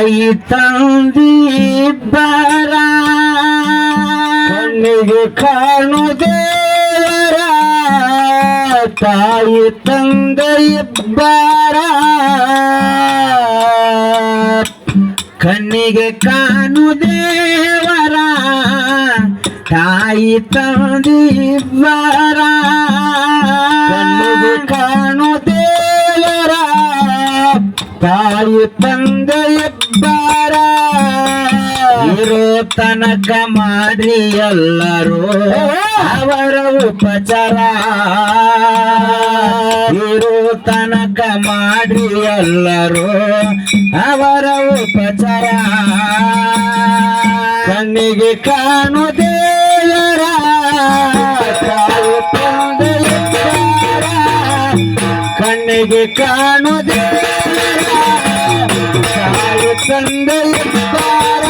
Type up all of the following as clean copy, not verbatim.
ತಾಯಿ ತಂದಿ ಬರ ಕಣ್ಣಿಗೆ ಕಾಣು ದೇವರ ತಾಯಿ ತಂದೆ ಇಬ್ಬರ ಕಣ್ಣಿಗೆ ಕಾಣು ದೇವರ ತಾಯಿ ತಂದೆ ಇಬ್ಬರ ಕಣ್ಣಿಗೆ ಕಾಣು ದೇವರ ತಾಯಿ ತಂದೆ ಇಬ್ಬರ ಇರೋ ತನಕ ಮಾಡಿ ಎಲ್ಲರೂ ಅವರ ಉಪಚಾರ ಇರೋ ತನಕ ಮಾಡಿ ಎಲ್ಲರೂ ಅವರ ಉಪಚಾರ ಕಣ್ಣಿಗೆ ಕಾಣು ದೇವರ ತಾಯಿ ತಂದೆ ಇಬ್ಬರ ಕಣ್ಣಿಗೆ ಕಾಣು ದೇವರ ತಾಯಿ ತಂದೆ ಇಬ್ಬರ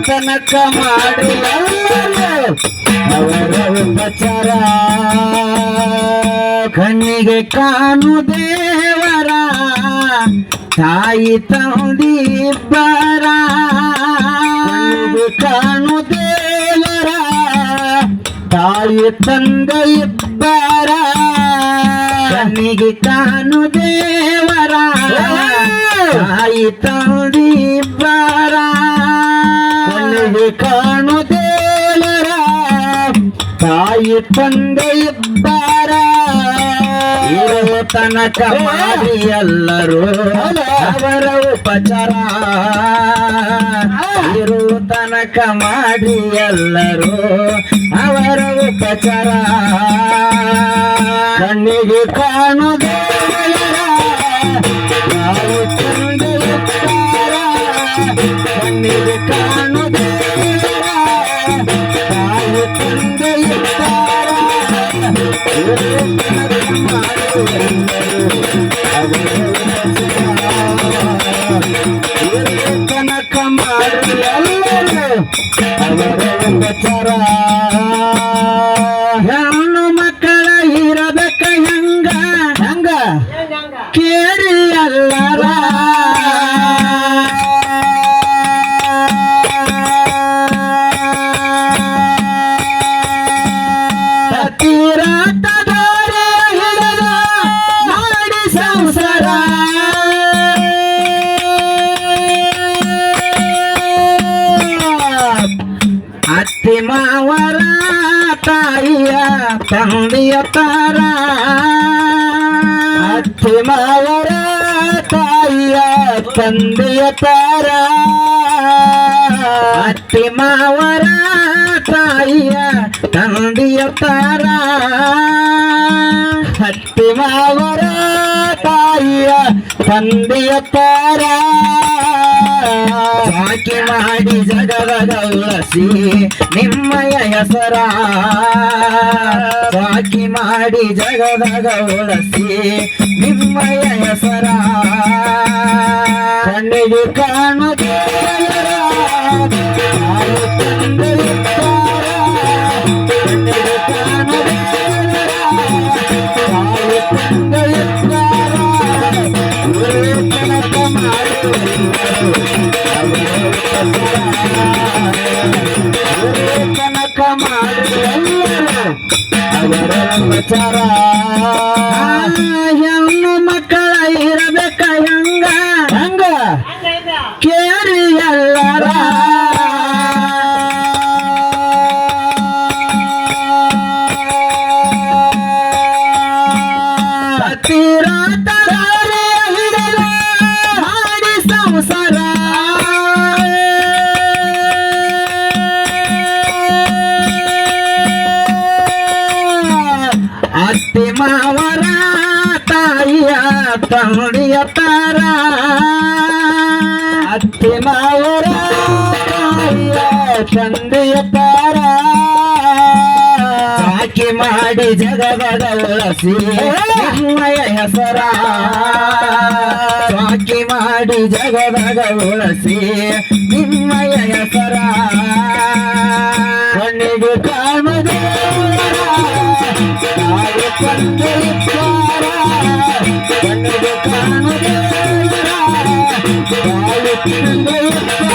ತನಕ ಮಾಡಿ ಅವರ ಉಪಚಾರ ಕಣ್ಣಿಗೆ ಕಾಣು ದೇವರ ತಾಯಿ ತಂದಿ ಇಬ್ಬರ ಕಣ್ಣಿಗೆ ಕಾಣು ದೇವರ ತಾಯಿ ತಂದೆ ಇಬ್ಬರ ಕಣ್ಣಿಗೆ ಕಾಣು ದೇವರ ತಾಯಿ ತಂದೆ ಇಬ್ಬರ ಕಣ್ಣಿಗೆ ಕಾಣು ದೇವರ ತಾಯಿ ತಂದೆ ಇಬ್ಬರ ಇರೋ ತನಕ ಮಾಡಿ ಎಲ್ಲರೂ ಅವರ ಉಪಚಾರ ಇರೋ ತನಕ ಮಾಡಿ ಎಲ್ಲರೂ ಅವರ ಉಪಚಾರ ಕಣ್ಣಿಗೆ ಕಾಣು ದೇವರ ತಾಯಿ ತಂದೆ ಇಬ್ಬರ ಕಣ್ಣಿಗೆ ಕಾಣು ದೇವರ ತಾಯಿ ತಂದೆ ಇಬ್ಬರ ತನಕ ಮಾಡಿ ಎಲ್ಲರೂ ಅವರ ಉಪಚಾರ ಹೆಣ್ಣು ಮಕ್ಕಳ ಇರಬೇಕ ಹೆಂಗ ಹೆಂಗ ಕೇಳಿ ಎಲ್ಲರ ತೀರಾಟದೋರೆ ಹಿಡಿದ ಮಾಡಿ ಸಂಸಾರ ಅತ್ತಿ ಮಾವರ ತಾಯಿಯ ತಂದೆಯ ತಾರ ಅತ್ತಿ ಮಾವರ ತಾಯಿಯ ತಂದೆಯ ತಾರ ಅತ್ತಿ ಮಾವರ ತಾಯಿಯ ತಂದೆಯ ತಾರ ಅತ್ತಿ ಮಾವರ ತಾಯಿಯ ತಂದೆಯ ತಾರ ಸಾಕಿ ಮಾಡಿ ಜಗದ ಉಳಸಿ ನಿಮ್ಮಯ ಹೆಸರ ಸಾಕಿ ಮಾಡಿ ಜಗದ ಉಳಸಿ ನಿಮ್ಮಯ ಹೆಸರ ಕಣ್ಣಿಗೆ ಕಾಣು ದೇವರ ತಾಯಿ ತಂದೆ ಇಬ್ಬರ ಕಣ್ಣಿಗೆ ಕಾಣು ದೇವರ ತಾಯಿ ತಂದೆ ಇಬ್ಬರ ತನಕ ಮಾಡಿ ತನಕ ಮಾಡಿ ಅವರ ಉಪಚಾರ ಹೆಣ್ಣು ಮಕ್ಕಳ ಇರಬೇಕ ಹೆಂಗ ಹೆಂಗ ಕೇಳಿ ಎಲ್ಲರ ತೀರಾಟದೋರೆ ಹಿಡಿದ ಮಾಡಿ ಸಂಸಾರ ಅತ್ತಿ ಮಾವರ ತಾಯಿಯ ತಂದೆಯ ತಾರ ಅತ್ತಿ ಮಾವರ ತಾಯಿಯ ತಂದೆಯ ತಾರ ಸಾಕಿ ಮಾಡಿ ಜಗದ ಉಳಸಿ ನಿಮ್ಮಯ ಹೆಸರ ಸಾಕಿ ಮಾಡಿ ಜಗದ ಉಳಸಿ ನಿಮ್ಮಯ ಹೆಸರ ಕಣ್ಣಿಗೆ ಕಾಣು ದೇವರ ತಂದೆ ಇದ್ದಾರ ಕಣ್ಣಿಗೆ ಕಾಣದೆ ಬಾಳು ತಂದೆ ಇದ್ದಾರ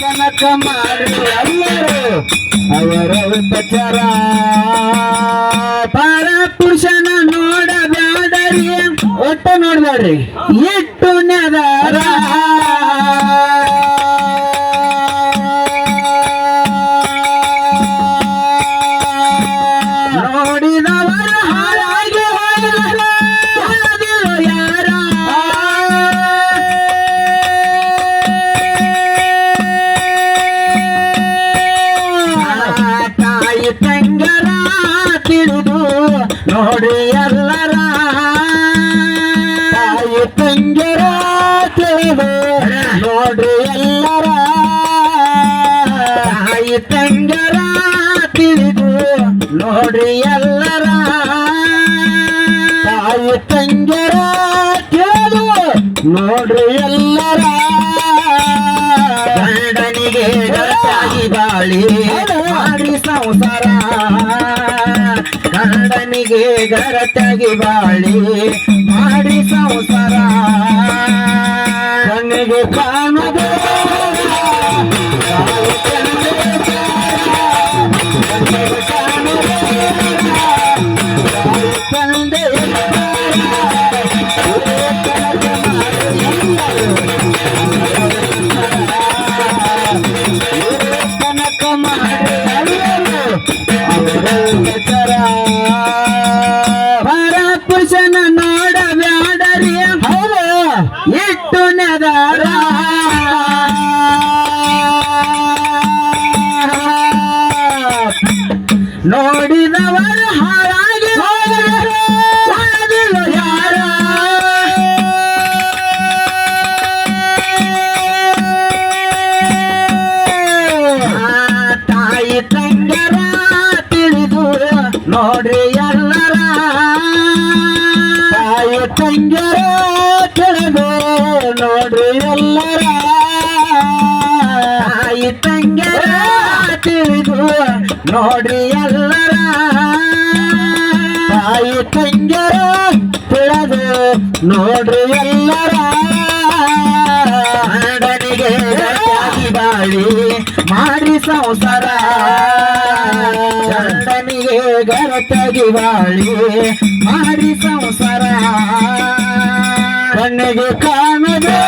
ಕನಕ ಮಾಡಿ ಎಲ್ಲರೂ ಅವರ ಉಪಚಾರ ಪರ ಪುರುಷನ ನೋಡಬ್ಯಾಡರಿ ಒಟ್ಟ ನೋಡ್ಬೇಡ್ರಿ ಇಟ್ಟು ನೆದರ ನೋಡಿದವರ ಹಾಳಾಗಿ ಹೋಗಲಿಲ್ಲ ಯಾರ ತಾಯಿ ತಂಗರ ತಿಳಿದು ನೋಡಿ ಎಲ್ಲರ ತಾಯಿ ತಂಗರ ತಿಳಿದು ನೋಡಿ ಎಲ್ಲರ ತಾಯಿ ತಂಗರ ತಿಳಿದು ನೋಡಿ ಎಲ್ಲರ ತಾಯಿ ತಂಗರ ತಿಳಿದು ನೋಡ್ರಿ ಎಲ್ಲರ ಗಂಡನಿಗೆ ಗರಟಾಗಿ ಬಾಳಿ ಮಾಡಿ ಸಂಸಾರ ಗಂಡನಿಗೆ ಗರಟಾಗಿ ಬಾಳಿ ಮಾಡಿ ಸಂಸಾರ ಕಣ್ಣಿಗೆ ಕಾಣದೆ ತಂದೆ ಕನಕ ಮಾಡಿ ಪರ ಪುರುಷನ ನೋಡಬ್ಯಾಡರಿ ಹೌದು ಇಟ್ಟು ನೆದರ ನೋಡಿದವರು ಹಾಳಾಗಿ ಹೋಗರು ಯಾರ ತಾಯಿ ತಂಗರ ತಿಳಿದು ನೋಡ್ರಿ ಎಲ್ಲರ ತಾಯಿ ತಂಗರ ತಿಳಿದು ನೋಡ್ರಿ ಎಲ್ಲರ ತಾಯಿ ತಂಗರ ತಿಳಿದು ನೋಡ್ರಿ ಎಲ್ಲರ ತಾಯಿ ತಂಗರ ತಿಳಿದು ನೋಡ್ರಿ ಎಲ್ಲರ ಗಂಡನಿಗೆ ಗಟ್ಟಾಗಿ ಬಾಳಿ ಮಾಡಿ ಸಂಸಾರ ಗಂಡನಿಗೆ ಗರಟಾಗಿ ಬಾಳಿ ಮಾಡಿ ಸಂಸಾರ ಕಣ್ಣಿಗೆ ಕಾಣದೆ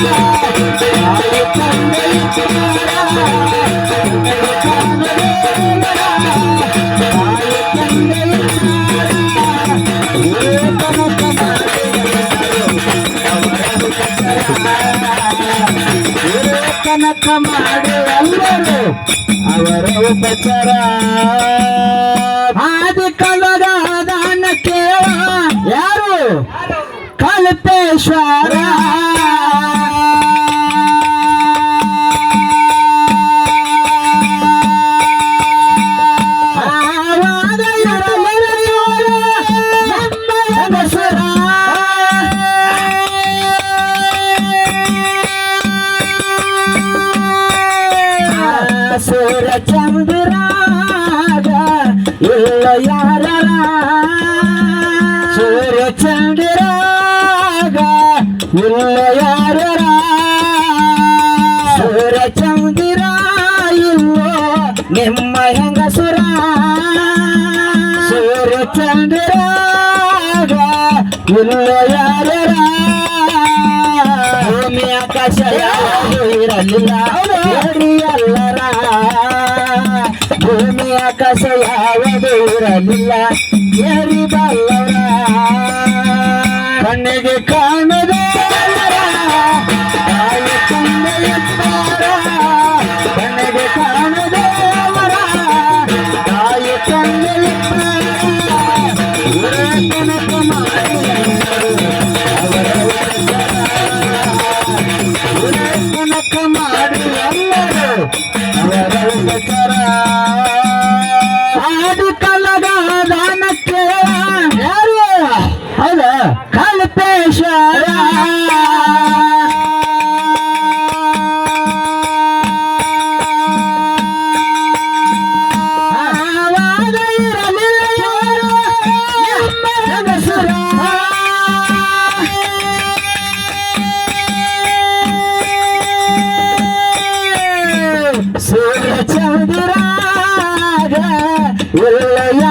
ತಾಯಿ ತಂದೆ ಕಣ್ಣಿಗೆ ಕಾಣದೆ ತಾಯಿ ತಂದೆ ಕನಕ ಮಾಡಿ ಎಲ್ಲರೂ ಅವರ ಉಪಚಾರ ಆದಿ ಕಲದ ದಾನ ಕೇಳ ಯಾರು ಕಲ್ಪೇಶ್ವರ ಸೂರ್ಯ ಚಂದ್ರಾಗ ಇಲ್ಲ ಯಾರ ಸೂರ್ಯ ಚಂದ್ರಾಗ ಇಲ್ಲ ಯಾರ ಸೂರ್ಯ ಚಂದ್ರ ಇಲ್ಲೋ ನಿಮ್ಮ ಹೆಂಗಸುರ ಸೂರ್ಯ ಚಂದ್ರಾಗ ಇಲ್ಲ ಯಾರ ಭೂಮಿ ಆಕಾಶ ಯಾರು ಇರಲಿಲ್ಲ ಎಲ್ಲರ ಭೂಮಿ ಆಕಾಶ ಯಾವುದು ಇರಲಿಲ್ಲ ಏರಿ ಬಲ್ಲವರ ಕಣ್ಣಿಗೆ ಕಾಣದೆ ತಾಯಿ ತಂದೆ ಇದ್ದಾರ ಕಣ್ಣಿಗೆ ಕಾಣದೆ ಅವರ ತಾಯಿ ತಂದೆ ಕನಕ ಮಾಡಿ ಕನಕ ಮಾಡಿ ಎಲ್ಲರೂ ಅವರ ಉಪಚಾರ ಆಡು ಕಲದ ದಾನಕ್ಕೆ ಯಾರು ಹೌದ ಕಲ್ಪೇಶ್ವರ ಸೂರ್ಯ ಚಂದಿರಾಗ ಎಲ್ಲ